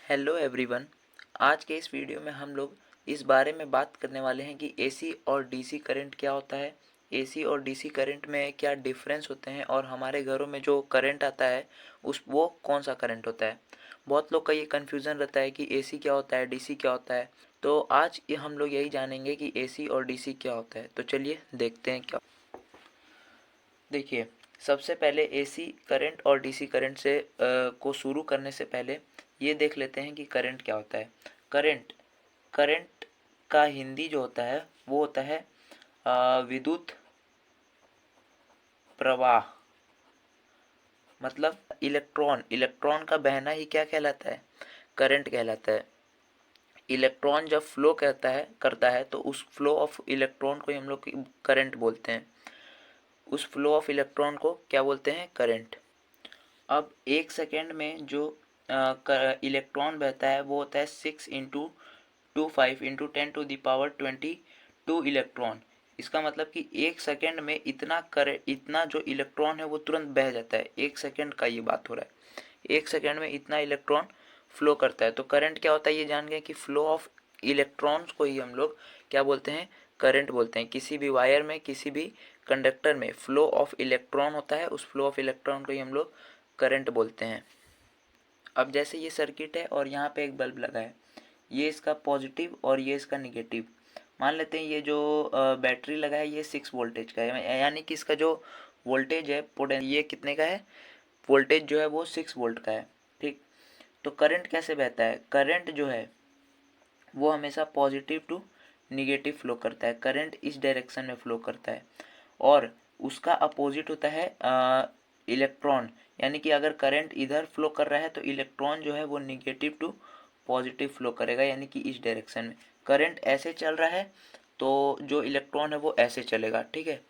Hello everyone. आज के इस वीडियो में हम लोग इस बारे में बात करने वाले हैं कि एसी और डीसी करंट क्या होता है, एसी और डीसी करंट में क्या डिफरेंस होते हैं और हमारे घरों में जो करंट आता है वो कौन सा करंट होता है। बहुत लोग का ये कन्फ्यूज़न रहता है कि एसी क्या होता है, डीसी क्या होता है। तो आज ये हम लोग यही जानेंगे कि एसी और डीसी क्या होता है। तो चलिए देखते हैं क्या। देखिए, सबसे पहले एसी करंट और डीसी करंट से को शुरू करने से पहले ये देख लेते हैं कि करंट क्या होता है। करंट करंट का हिंदी जो होता है वो होता है विद्युत प्रवाह। मतलब इलेक्ट्रॉन इलेक्ट्रॉन का बहना ही क्या कहलाता है, करंट कहलाता है। इलेक्ट्रॉन जब फ्लो करता है तो उस फ्लो ऑफ इलेक्ट्रॉन को ही हम लोग करंट बोलते हैं। उस फ्लो ऑफ इलेक्ट्रॉन को क्या बोलते हैं, करंट। अब एक सेकेंड में जो इलेक्ट्रॉन बहता है वो होता है 6 × 10⁻²⁰ इलेक्ट्रॉन। इसका मतलब कि एक सेकेंड में इतना जो इलेक्ट्रॉन है वो तुरंत बह जाता है। एक सेकेंड का ये बात हो रहा है, एक सेकेंड में इतना इलेक्ट्रॉन फ्लो करता है। तो करंट क्या होता है ये जान गए कि फ्लो ऑफ इलेक्ट्रॉन्स को ही हम लोग क्या बोलते हैं, करंट बोलते हैं। किसी भी वायर में, किसी भी कंडक्टर में फ्लो ऑफ इलेक्ट्रॉन होता है, उस फ्लो ऑफ इलेक्ट्रॉन को ही हम लोग करंट बोलते हैं। अब जैसे ये सर्किट है और यहाँ पे एक बल्ब लगा है, ये इसका पॉजिटिव और ये इसका निगेटिव। मान लेते हैं ये जो बैटरी लगा है ये 6 वोल्टेज का है, यानी कि इसका जो वोल्टेज है ये कितने का है, वोल्टेज जो है वो 6 वोल्ट का है। ठीक, तो करंट कैसे बहता है, करंट जो है वो हमेशा पॉजिटिव टू निगेटिव फ्लो करता है। करंट इस डायरेक्शन में फ्लो करता है और उसका अपोजिट होता है इलेक्ट्रॉन। यानी कि अगर करंट इधर फ्लो कर रहा है तो इलेक्ट्रॉन जो है वो निगेटिव टू पॉजिटिव फ्लो करेगा, यानी कि इस डायरेक्शन में। करंट ऐसे चल रहा है तो जो इलेक्ट्रॉन है वो ऐसे चलेगा। ठीक है,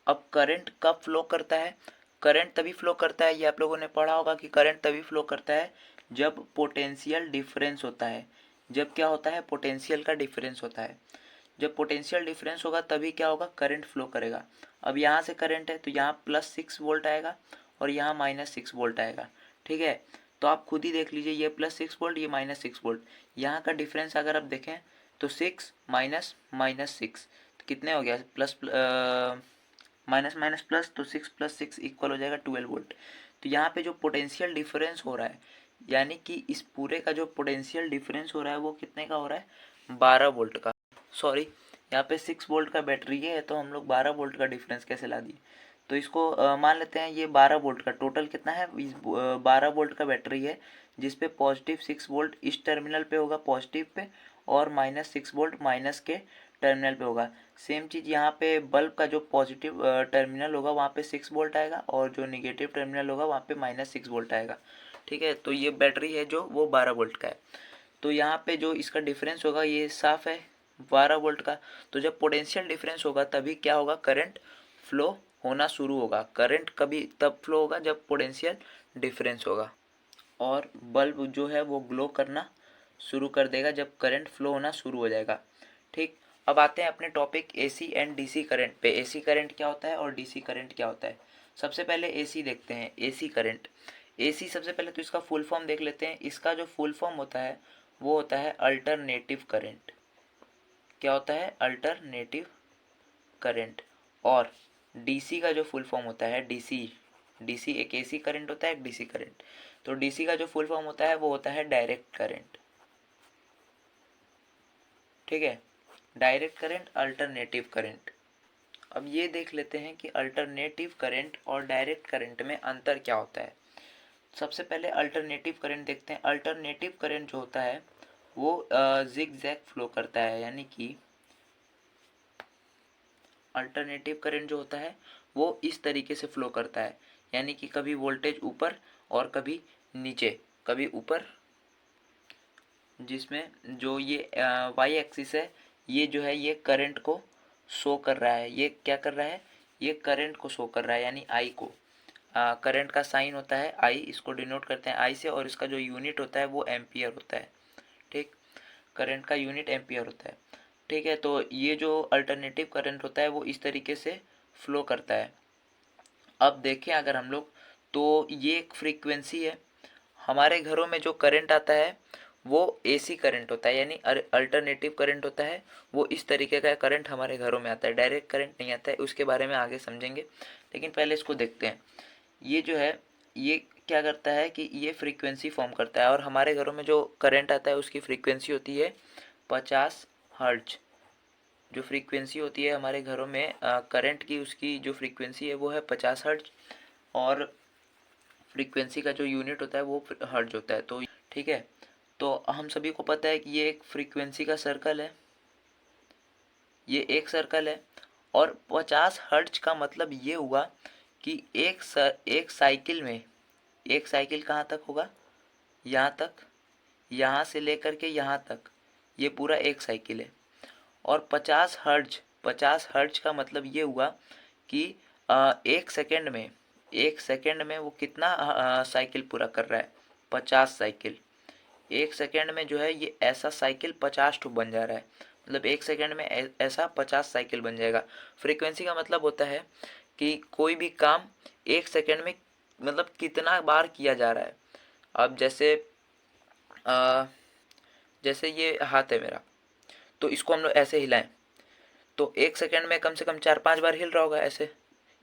अब करंट कब फ्लो करता है, करंट तभी फ्लो करता है, ये आप लोगों ने पढ़ा होगा कि करंट तभी फ्लो करता है जब पोटेंशियल डिफरेंस होता है। जब क्या होता है, पोटेंशियल का डिफरेंस होता है। जब पोटेंशियल डिफरेंस होगा तभी क्या होगा, करंट फ्लो करेगा। अब यहाँ से करंट है तो यहाँ +6 वोल्ट आएगा और यहाँ -6 वोल्ट आएगा। ठीक है, तो आप खुद ही देख लीजिए, ये +6 वोल्ट, ये -6 वोल्ट। यहाँ का डिफरेंस अगर आप देखें तो 6 माइनस -6 कितने हो गया, प्लस माइनस माइनस प्लस, तो 6 + 6 इक्वल हो जाएगा 12 वोल्ट। तो यहाँ पे जो पोटेंशियल डिफरेंस हो रहा है, यानी कि इस पूरे का जो पोटेंशियल डिफरेंस हो रहा है वो कितने का हो रहा है, 12 वोल्ट का। सॉरी, यहाँ पे 6 वोल्ट का बैटरी है तो हम लोग 12 वोल्ट का डिफरेंस कैसे ला दिए। तो इसको मान लेते हैं ये 12 वोल्ट का टोटल कितना है, 12 वोल्ट का बैटरी है जिसपे पॉजिटिव 6 वोल्ट इस टर्मिनल पे होगा पॉजिटिव पे, और -6 वोल्ट माइनस के टर्मिनल पे होगा। सेम चीज़ यहाँ पे बल्ब का जो पॉजिटिव टर्मिनल होगा वहाँ पे 6 वोल्ट आएगा और जो निगेटिव टर्मिनल होगा वहाँ पे -6 वोल्ट आएगा। ठीक है, तो ये बैटरी है जो वो 12 वोल्ट का है। तो यहाँ पे जो इसका डिफरेंस होगा ये साफ है 12 वोल्ट का। तो जब पोटेंशियल डिफरेंस होगा तभी क्या होगा, करंट फ्लो होना शुरू होगा। करंट कभी तब फ्लो होगा जब पोटेंशियल डिफरेंस होगा, और बल्ब जो है वो ग्लो करना शुरू कर देगा जब करंट फ्लो होना शुरू हो जाएगा। ठीक, अब आते हैं अपने topic AC and DC current पे। एसी करंट क्या होता है और डीसी करंट क्या होता है। सबसे पहले एसी देखते हैं, एसी करंट। एसी सबसे पहले तो इसका फुल फॉर्म देख लेते हैं। इसका जो फुल फॉर्म होता है वो होता है अल्टरनेटिव करंट। क्या होता है, अल्टरनेटिव करंट। और डीसी का जो फुल फॉर्म होता है, डीसी डीसी एक एसी करंट होता है, एक डीसी करंट। तो डीसी का जो फुल फॉर्म होता है वो होता है डायरेक्ट करंट। ठीक है, डायरेक्ट करंट, अल्टरनेटिव करंट। अब ये देख लेते हैं कि अल्टरनेटिव करंट और डायरेक्ट करंट में अंतर क्या होता है। सबसे पहले अल्टरनेटिव करंट देखते हैं। अल्टरनेटिव करंट जो होता है वो जिग जैग फ्लो करता है, यानी कि अल्टरनेटिव करंट जो होता है वो इस तरीके से फ्लो करता है, यानी कि कभी वोल्टेज ऊपर और कभी नीचे, कभी ऊपर, जिसमें जो ये वाई एक्सिस है ये जो है ये करंट को शो कर रहा है। ये क्या कर रहा है, ये करंट को शो कर रहा है, यानी आई को। करंट का साइन होता है आई, इसको डिनोट करते हैं आई से, और इसका जो यूनिट होता है वो एम्पियर होता है। ठीक, करंट का यूनिट एम्पियर होता है। ठीक है, तो ये जो अल्टरनेटिव करंट होता है वो इस तरीके से फ्लो करता है। अब देखें अगर हम लोग, तो ये एक फ्रीक्वेंसी है, हमारे घरों में जो करंट आता है वो एसी करंट होता है, यानी अल्टरनेटिव करंट होता है। वो इस तरीके का करंट हमारे घरों में आता है, डायरेक्ट करंट नहीं आता है। उसके बारे में आगे समझेंगे, लेकिन पहले इसको देखते हैं। ये जो है ये क्या करता है कि ये फ्रीक्वेंसी फॉर्म करता है, और हमारे घरों में जो करंट आता है उसकी फ्रीक्वेंसी होती है 50 हर्ट्ज। जो फ्रीक्वेंसी होती है हमारे घरों में करंट की, उसकी जो फ्रीक्वेंसी है वो है 50 हर्ट्ज। और फ्रीक्वेंसी का जो यूनिट होता है वो हर्ट्ज होता है। तो ठीक है, तो हम सभी को पता है कि ये एक फ्रीक्वेंसी का सर्कल है, ये एक सर्कल है। और 50 हर्ट्ज का मतलब ये हुआ कि एक साइकिल में, एक साइकिल कहाँ तक होगा, यहाँ तक, यहाँ से लेकर के यहाँ तक, ये पूरा एक साइकिल है। और 50 हर्ट्ज का मतलब ये हुआ कि एक सेकंड में, एक सेकंड में वो कितना साइकिल पूरा कर रहा है, 50 साइकिल। एक सेकंड में जो है ये ऐसा साइकिल 50 बन जा रहा है, मतलब एक सेकंड में ऐसा 50 साइकिल बन जाएगा। फ्रीक्वेंसी का मतलब होता है कि कोई भी काम एक सेकंड में मतलब कितना बार किया जा रहा है। अब आ, जैसे ये हाथ है मेरा, तो इसको हम लोग ऐसे हिलाएं तो एक सेकंड में कम से कम 4-5 बार हिल रहा होगा ऐसे,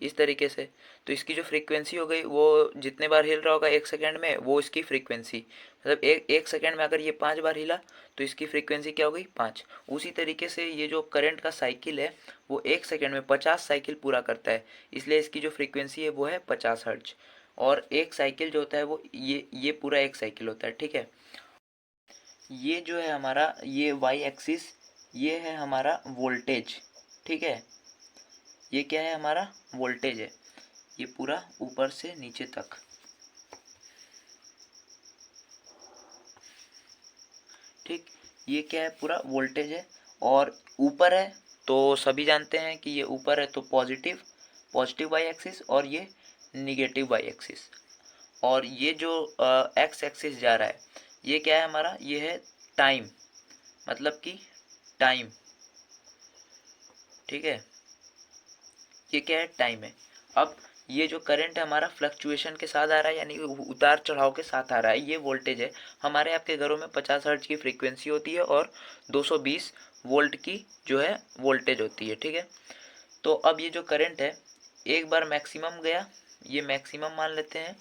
इस तरीके से। तो इसकी जो फ्रीक्वेंसी हो गई वो जितने बार हिल रहा होगा एक सेकंड में, वो इसकी फ्रीक्वेंसी, मतलब एक सेकंड में अगर ये 5 बार हिला तो इसकी फ्रीक्वेंसी क्या हो गई, 5। उसी तरीके से ये जो करंट का साइकिल है वो एक सेकंड में 50 साइकिल पूरा करता है, इसलिए इसकी जो फ्रीक्वेंसी है वो है 50 हर्ट्ज। और एक साइकिल जो होता है वो ये पूरा एक साइकिल होता है, ठीक है। ये जो है हमारा, ये वाई एक्सिस, ये है हमारा वोल्टेज, ठीक है। ये क्या है, हमारा वोल्टेज है, ये पूरा ऊपर से नीचे तक। ठीक, ये क्या है, पूरा वोल्टेज है। और ऊपर है तो सभी जानते हैं कि ये ऊपर है तो पॉजिटिव, पॉजिटिव वाई एक्सिस, और ये निगेटिव वाई एक्सिस। और ये जो एक्स एक्सिस जा रहा है ये क्या है हमारा, ये है टाइम, मतलब कि टाइम, ठीक है। ये क्या है, टाइम है। अब ये जो करंट है हमारा फ्लक्चुएशन के साथ आ रहा है, यानी उतार चढ़ाव के साथ आ रहा है। ये वोल्टेज है। हमारे आपके घरों में 50 हर्ट्ज की फ्रीक्वेंसी होती है और 220 वोल्ट की जो है वोल्टेज होती है, ठीक है। तो अब ये जो करंट है एक बार मैक्सिमम गया, ये मैक्सिमम मान लेते हैं,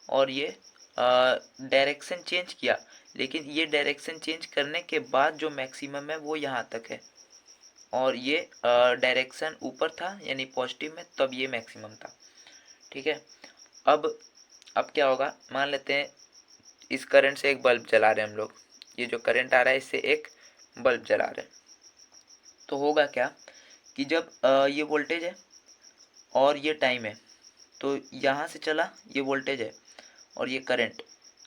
और ये डायरेक्शन चेंज किया, लेकिन ये डायरेक्शन चेंज करने के बाद जो मैक्सिमम है वो यहाँ तक है, और ये डायरेक्शन ऊपर था यानी पॉजिटिव में, तब ये मैक्सिमम था, ठीक है। अब क्या होगा, मान लेते हैं इस करंट से एक बल्ब जला रहे हैं हम लोग, ये जो करंट आ रहा है इससे एक बल्ब जला रहे हैं। तो होगा क्या कि जब ये वोल्टेज है और ये टाइम है, तो यहाँ से चला ये वोल्टेज है और ये करंट,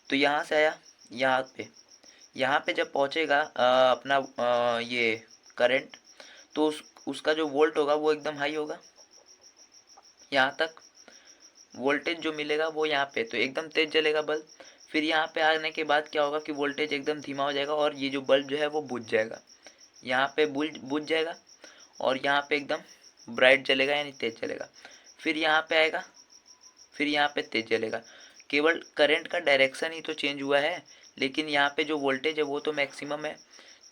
तो यहाँ से आया यहाँ पे जब पहुँचेगा अपना ये करंट, तो उसका जो वोल्ट होगा वो एकदम हाई होगा। यहाँ तक वोल्टेज जो मिलेगा वो यहाँ पे तो एकदम तेज जलेगा बल्ब। फिर यहाँ पे आने के बाद क्या होगा कि वोल्टेज एकदम धीमा हो जाएगा और ये जो बल्ब जो है वो बुझ जाएगा, यहाँ पे बुझ जाएगा, और यहाँ पे एकदम ब्राइट जलेगा यानी तेज जलेगा। फिर यहाँ पे आएगा, फिर यहाँ पे तेज जलेगा। केवल करंट का डायरेक्शन ही तो चेंज हुआ है, लेकिन यहाँ पे जो वोल्टेज है वो तो मैक्सिमम है।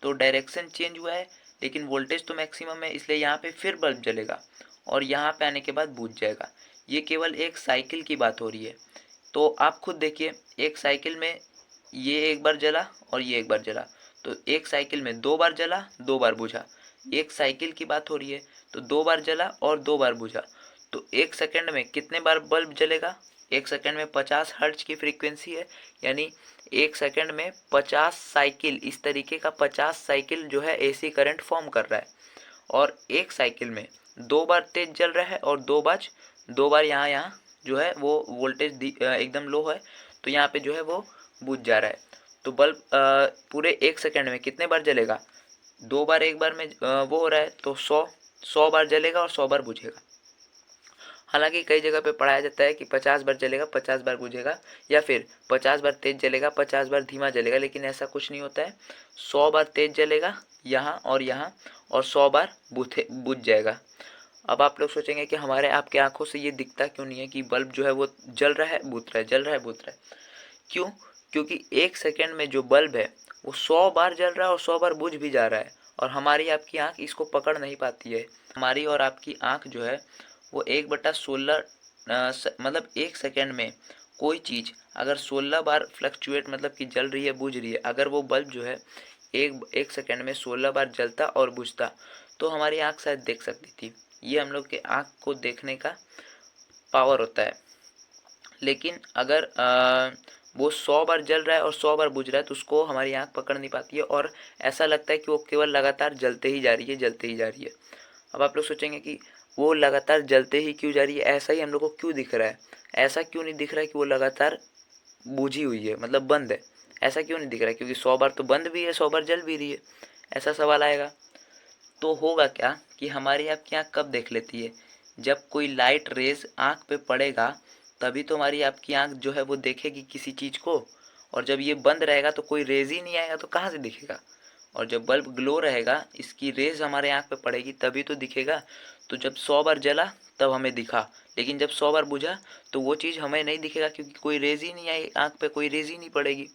तो डायरेक्शन चेंज हुआ है लेकिन वोल्टेज तो मैक्सिमम है, इसलिए यहाँ पे फिर बल्ब जलेगा और यहाँ पे आने के बाद बुझ जाएगा। ये केवल एक साइकिल की बात हो रही है। तो आप खुद देखिए, एक साइकिल में ये एक बार जला और ये एक बार जला, तो एक साइकिल में 2 बार जला 2 बार बुझा। एक साइकिल की बात हो रही है तो 2 बार जला और 2 बार बुझा। तो एक सेकंड में कितने बार बल्ब जलेगा, एक सेकंड में 50 हर्ट्ज की फ्रीक्वेंसी है, यानी एक सेकंड में 50 साइकिल, इस तरीके का 50 साइकिल जो है एसी करंट फॉर्म कर रहा है। और एक साइकिल में 2 बार तेज जल रहा है और 2 बार यहाँ जो है वो वोल्टेज एकदम लो है, तो यहाँ पे जो है वो बुझ जा रहा है। तो बल्ब पूरे एक सेकंड में कितने बार जलेगा, 2 बार एक बार में वो हो रहा है, तो 100 बार जलेगा और 100 बार बुझेगा। हालांकि कई जगह पे पढ़ाया जाता है कि 50 बार जलेगा 50 बार बुझेगा, या फिर 50 बार तेज जलेगा 50 बार धीमा जलेगा, लेकिन ऐसा कुछ नहीं होता है। 100 बार तेज जलेगा यहाँ, और 100 बार बुझ जाएगा। अब आप लोग सोचेंगे कि हमारे आपके आंखों से ये दिखता क्यों नहीं है कि बल्ब जो है वो जल रहा है बुझ रहा है, जल रहा है बुझ रहा है। क्यों? क्योंकि 1 सेकंड में जो बल्ब है वो 100 बार जल रहा है और 100 बार बुझ भी जा रहा है, और हमारी आपकी आँख इसको पकड़ नहीं पाती है। हमारी और आपकी आँख जो है वो 1/16 मतलब 1 सेकंड में कोई चीज़ अगर 16 बार फ्लक्चुएट मतलब कि जल रही है बुझ रही है, अगर वो बल्ब जो है एक सेकंड में 16 बार जलता और बुझता तो हमारी आँख शायद देख सकती थी। ये हम लोग के आँख को देखने का पावर होता है। लेकिन अगर वो 100 बार जल रहा है और 100 बार बुझ रहा है तो उसको हमारी आँख पकड़ नहीं पाती है, और ऐसा लगता है कि वो केवल लगातार जलते ही जा रही है, जलते ही जा रही है। अब आप लोग सोचेंगे कि वो लगातार जलते ही क्यों जा रही है, ऐसा ही हम लोग को क्यों दिख रहा है, ऐसा क्यों नहीं दिख रहा है कि वो लगातार बुझी हुई है मतलब बंद है, ऐसा क्यों नहीं दिख रहा है, क्योंकि 100 बार तो बंद भी है, 100 बार जल भी रही है। ऐसा सवाल आएगा। तो होगा क्या कि हमारी आपकी आँख कब देख लेती है, जब कोई लाइट रेज आँख पे पड़ेगा तभी तो हमारी आपकी आँख जो है वो देखेगी किसी चीज़ को, और जब ये बंद रहेगा तो कोई रेज ही नहीं आएगा तो कहाँ से दिखेगा। और जब बल्ब ग्लो रहेगा, इसकी रेज हमारे आँख पे पड़ेगी तभी तो दिखेगा। तो जब 100 बार जला तब हमें दिखा, लेकिन जब 100 बार बुझा तो वो चीज़ हमें नहीं दिखेगा, क्योंकि कोई रेज ही नहीं आई आँख पे, कोई रेज ही नहीं पड़ेगी।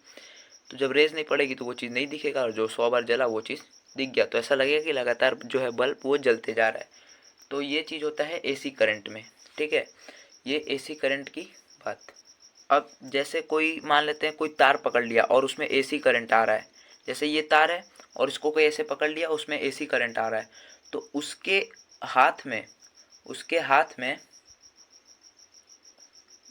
तो जब रेज नहीं पड़ेगी तो वो चीज़ नहीं दिखेगा, और जो 100 बार जला वो चीज़ दिख गया, तो ऐसा लगेगा कि लगातार जो है बल्ब वो जलते जा रहा है। तो ये चीज़ होता है एसी करंट में। ठीक है, ये एसी करंट की बात। अब जैसे कोई मान लेते हैं कोई तार पकड़ लिया और उसमें एसी करंट आ रहा है, जैसे ये तार है और इसको कोई ऐसे पकड़ लिया, उसमें एसी करंट आ रहा है, तो हाथ में उसके हाथ में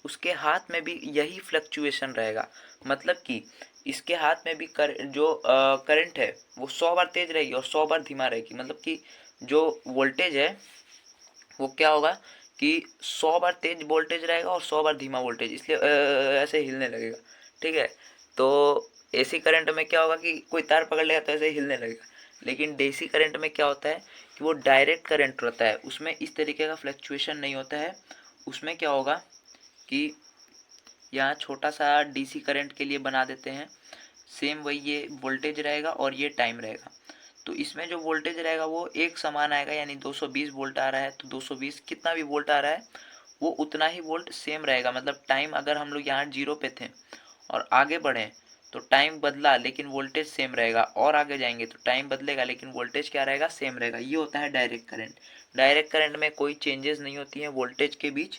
उसके हाथ में भी यही फ्लक्चुएशन रहेगा। मतलब कि इसके हाथ में भी करंट है वो 100 बार तेज रहेगी और 100 बार धीमा रहेगी। मतलब कि जो वोल्टेज है वो क्या होगा कि 100 बार तेज वोल्टेज रहेगा और 100 बार धीमा वोल्टेज, इसलिए ऐसे हिलने लगेगा। ठीक है, तो एसी करंट में क्या होगा कि कोई तार पकड़ लेगा तो ऐसे हिलने लगेगा। लेकिन डीसी करंट में क्या होता है कि वो डायरेक्ट करंट रहता है, उसमें इस तरीके का फ्लक्चुएशन नहीं होता है। उसमें क्या होगा कि यहाँ छोटा सा डीसी करंट के लिए बना देते हैं, सेम वही ये वोल्टेज रहेगा और ये टाइम रहेगा। तो इसमें जो वोल्टेज रहेगा वो एक समान आएगा, यानी 220 वोल्ट आ रहा है तो 220 कितना भी वोल्ट आ रहा है वो उतना ही वोल्ट सेम रहेगा। मतलब टाइम अगर हम लोग यहाँ 0 पे थे और आगे बढ़े तो टाइम बदला लेकिन वोल्टेज सेम रहेगा, और आगे जाएंगे तो टाइम बदलेगा लेकिन वोल्टेज क्या रहेगा, सेम रहेगा। ये होता है डायरेक्ट करंट। डायरेक्ट करंट में कोई चेंजेस नहीं होती है वोल्टेज के बीच,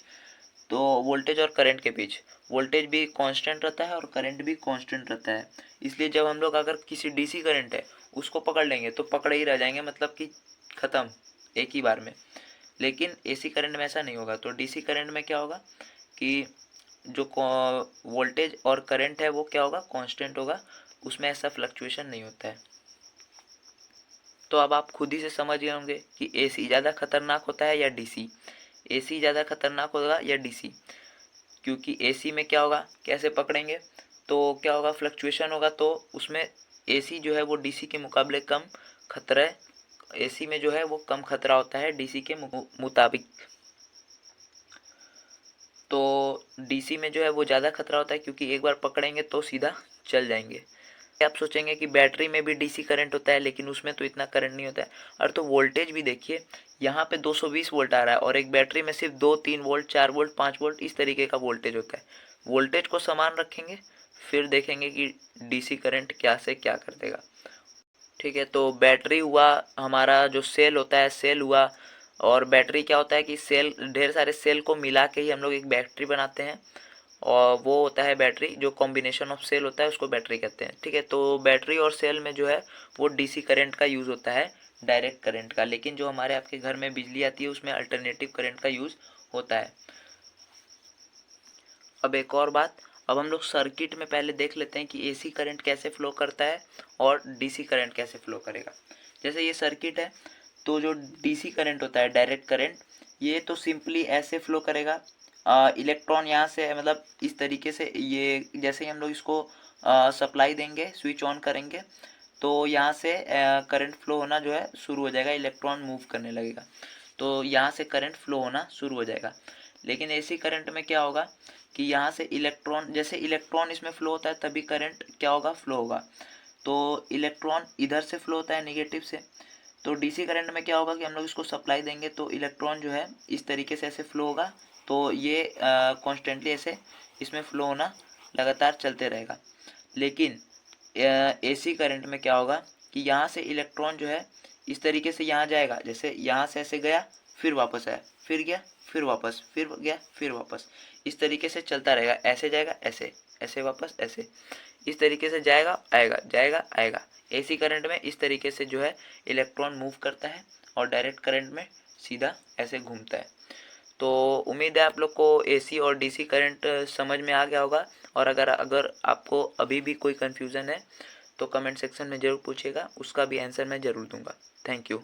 तो वोल्टेज और करंट के बीच वोल्टेज भी कांस्टेंट रहता है और करंट भी कांस्टेंट रहता है। इसलिए जब हम लोग अगर किसी डीसी करंट है उसको पकड़ लेंगे तो पकड़े ही रह जाएंगे, मतलब कि ख़त्म एक ही बार में। लेकिन एसी करंट में ऐसा नहीं होगा। तो डीसी करंट में क्या होगा कि जो वोल्टेज और करंट है वो क्या होगा, कांस्टेंट होगा, उसमें ऐसा फ्लक्चुएशन नहीं होता है। तो अब आप खुद ही से समझ गए होंगे कि एसी ज़्यादा खतरनाक होता है या डीसी। एसी ज़्यादा खतरनाक होगा या डीसी, क्योंकि एसी में क्या होगा, कैसे पकड़ेंगे तो क्या होगा, फ्लक्चुएशन होगा, तो उसमें एसी जो है वो डीसी के मुकाबले कम खतरा है। एसी में जो है वो कम खतरा होता है डीसी के मुताबिक। तो डीसी में जो है वो ज़्यादा खतरा होता है, क्योंकि एक बार पकड़ेंगे तो सीधा चल जाएंगे। आप सोचेंगे कि बैटरी में भी डीसी करंट होता है, लेकिन उसमें तो इतना करंट नहीं होता है। और तो वोल्टेज भी देखिए, यहाँ पे 220 वोल्ट आ रहा है और एक बैटरी में सिर्फ 2 3 वोल्ट 4 वोल्ट 5 वोल्ट इस तरीके का वोल्टेज होता है। वोल्टेज को समान रखेंगे फिर देखेंगे कि डीसी करंट क्या से क्या कर देगा। ठीक है, तो बैटरी हुआ, हमारा जो सेल होता है सेल हुआ, और बैटरी क्या होता है कि सेल, ढेर सारे सेल को मिला के ही हम लोग एक बैटरी बनाते हैं, और वो होता है बैटरी, जो कॉम्बिनेशन ऑफ सेल होता है उसको बैटरी कहते हैं। ठीक है, तो बैटरी और सेल में जो है वो डीसी करंट का यूज़ होता है, डायरेक्ट करंट का। लेकिन जो हमारे आपके घर में बिजली आती है उसमें अल्टरनेटिव करंट का यूज़ होता है। अब एक और बात, अब हम लोग सर्किट में पहले देख लेते हैं कि एसी करंट कैसे फ्लो करता है और डीसी करंट कैसे फ्लो करेगा। जैसे ये सर्किट है, तो जो डीसी करंट होता है डायरेक्ट करंट, ये तो सिंपली ऐसे फ्लो करेगा। इलेक्ट्रॉन यहाँ से मतलब इस तरीके से, ये जैसे ही हम लोग इसको सप्लाई देंगे, स्विच ऑन करेंगे तो यहाँ से करंट फ्लो होना जो है शुरू हो जाएगा, इलेक्ट्रॉन मूव करने लगेगा, तो यहाँ से करंट फ्लो होना शुरू हो जाएगा। लेकिन एसी करंट में क्या होगा कि यहाँ से इलेक्ट्रॉन, जैसे इलेक्ट्रॉन इसमें फ्लो होता है तभी करंट क्या होगा, फ्लो होगा। तो इलेक्ट्रॉन इधर से फ्लो होता है नेगेटिव से, तो डीसी करंट में क्या होगा कि हम लोग इसको सप्लाई देंगे तो इलेक्ट्रॉन जो है इस तरीके से ऐसे फ्लो होगा, तो ये कॉन्स्टेंटली ऐसे इसमें फ्लो होना लगातार चलते रहेगा। लेकिन एसी करंट में क्या होगा कि यहाँ से इलेक्ट्रॉन जो है इस तरीके से यहाँ जाएगा, जैसे यहाँ से ऐसे गया फिर वापस आया, फिर गया फिर वापस, फिर गया फिर वापस, इस तरीके से चलता रहेगा, ऐसे जाएगा ऐसे, ऐसे वापस ऐसे, इस तरीके से जाएगा आएगा जाएगा आएगा। एसी करंट में इस तरीके से जो है इलेक्ट्रॉन मूव करता है और डायरेक्ट करंट में सीधा ऐसे घूमता है। तो उम्मीद है आप लोग को एसी और डीसी करंट समझ में आ गया होगा। और अगर अगर आपको अभी भी कोई कन्फ्यूज़न है तो कमेंट सेक्शन में ज़रूर पूछिएगा, उसका भी आंसर मैं ज़रूर दूंगा। Thank you.